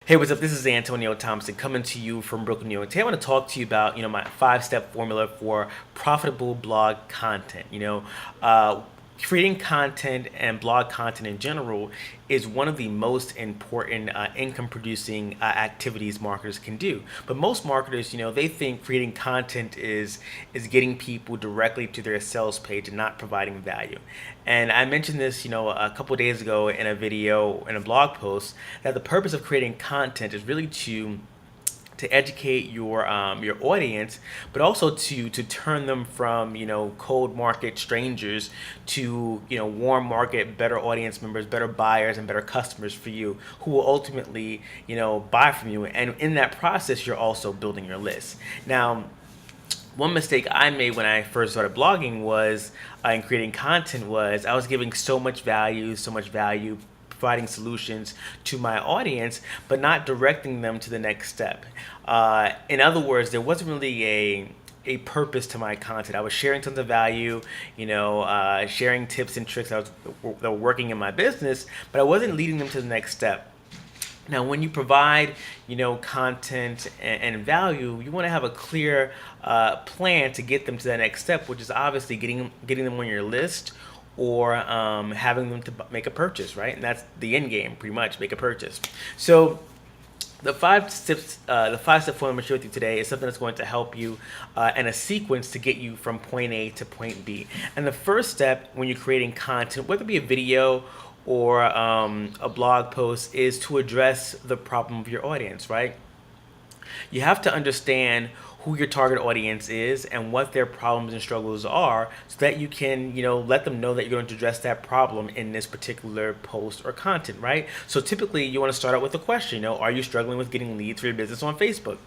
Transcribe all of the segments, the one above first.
Hey, what's up? This is Antonio Thompson coming to you from Brooklyn, New York. Today I want to talk to you about, my five-step formula for profitable blog content. Creating content and blog content in general is one of the most important income-producing activities marketers can do. But most marketers, they think creating content is getting people directly to their sales page and not providing value. And I mentioned this, a couple days ago in a video, in a blog post, that the purpose of creating content is really to educate your audience, but also to turn them from cold market strangers to warm market, better audience members, better buyers, and better customers for you, who will ultimately buy from you. And in that process, you're also building your list. Now, one mistake I made when I first started blogging was and creating content was I was giving so much value, providing solutions to my audience, but not directing them to the next step. In other words, there wasn't really a purpose to my content. I was sharing tons of value, sharing tips and tricks that were working in my business, but I wasn't leading them to the next step. Now, when you provide, content and value, you want to have a clear plan to get them to that next step, which is obviously getting them on your list or having them to make a purchase, right? And that's the end game, pretty much, make a purchase. So the five-step formula I'm going to share with you today is something that's going to help you in a sequence to get you from point A to point B. And the first step when you're creating content, whether it be a video or a blog post, is to address the problem of your audience, right? You have to understand who your target audience is and what their problems and struggles are so that you can, let them know that you're going to address that problem in this particular post or content, right? So typically you want to start out with a question, are you struggling with getting leads for your business on Facebook?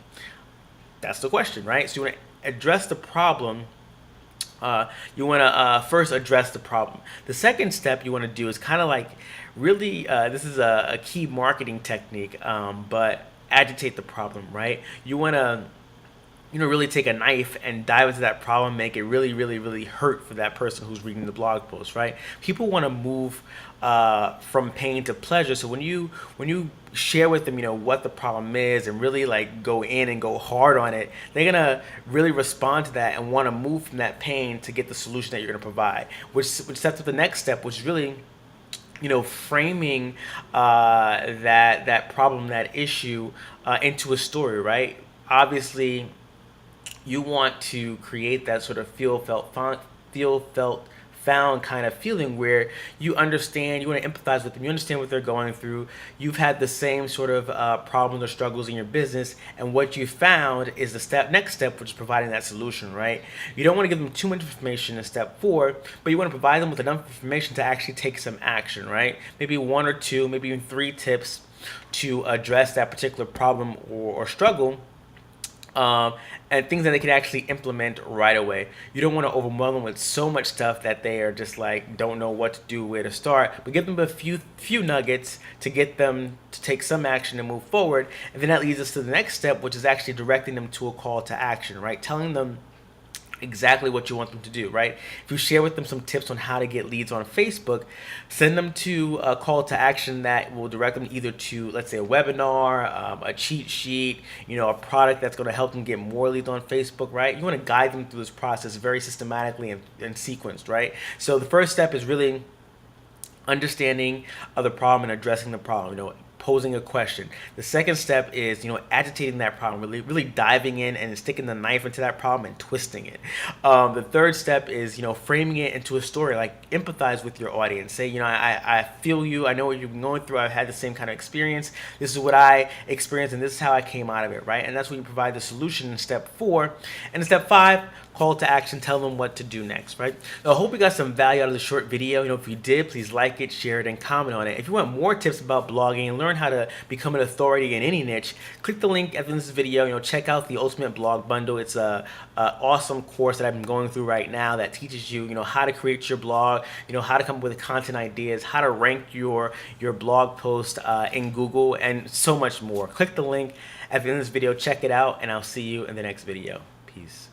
That's the question, right? So you want to address the problem. You want to first address the problem. The second step you want to do is kind of like really, this is a key marketing technique, but agitate the problem, right? You want to really take a knife and dive into that problem, make it really, really, really hurt for that person who's reading the blog post, right? People want to move from pain to pleasure. So when you share with them, what the problem is and really like go in and go hard on it, they're gonna really respond to that and want to move from that pain to get the solution that you're gonna provide, which sets up the next step, which is really framing that problem, that issue into a story, right? Obviously, you want to create that sort of feel felt found kind of feeling where you understand, you want to empathize with them, you understand what they're going through, you've had the same sort of problems or struggles in your business, and what you found is the next step, which is providing that solution, right? You don't want to give them too much information in step 4, but you want to provide them with enough information to actually take some action, right? Maybe 1 or 2, maybe even 3 tips to address that particular problem or struggle. And things that they can actually implement right away. You don't want to overwhelm them with so much stuff that they are just like don't know what to do, where to start. But give them a few nuggets to get them to take some action and move forward. And then that leads us to the next step, which is actually directing them to a call to action, right? Telling them exactly what you want them to do, right? If you share with them some tips on how to get leads on Facebook, send them to a call to action that will direct them either to, let's say, a webinar, a cheat sheet, a product that's going to help them get more leads on Facebook, right? You want to guide them through this process very systematically and sequenced, right? So the first step is really understanding of the problem and addressing the problem, posing a question. The second step is, agitating that problem, really diving in and sticking the knife into that problem and twisting it. The third step is, framing it into a story, like empathize with your audience. Say, I feel you, I know what you've been going through, I've had the same kind of experience, this is what I experienced, and this is how I came out of it, right? And that's when you provide the solution in step 4. And in step 5, call to action, tell them what to do next, right? So I hope you got some value out of the short video. If you did, please like it, share it, and comment on it. If you want more tips about blogging and learn how to become an authority in any niche, click the link at the end of this video. Check out the Ultimate Blog Bundle. It's a awesome course that I've been going through right now that teaches you, how to create your blog, how to come up with content ideas, how to rank your blog post in Google, and so much more. Click the link at the end of this video, check it out, and I'll see you in the next video. Peace.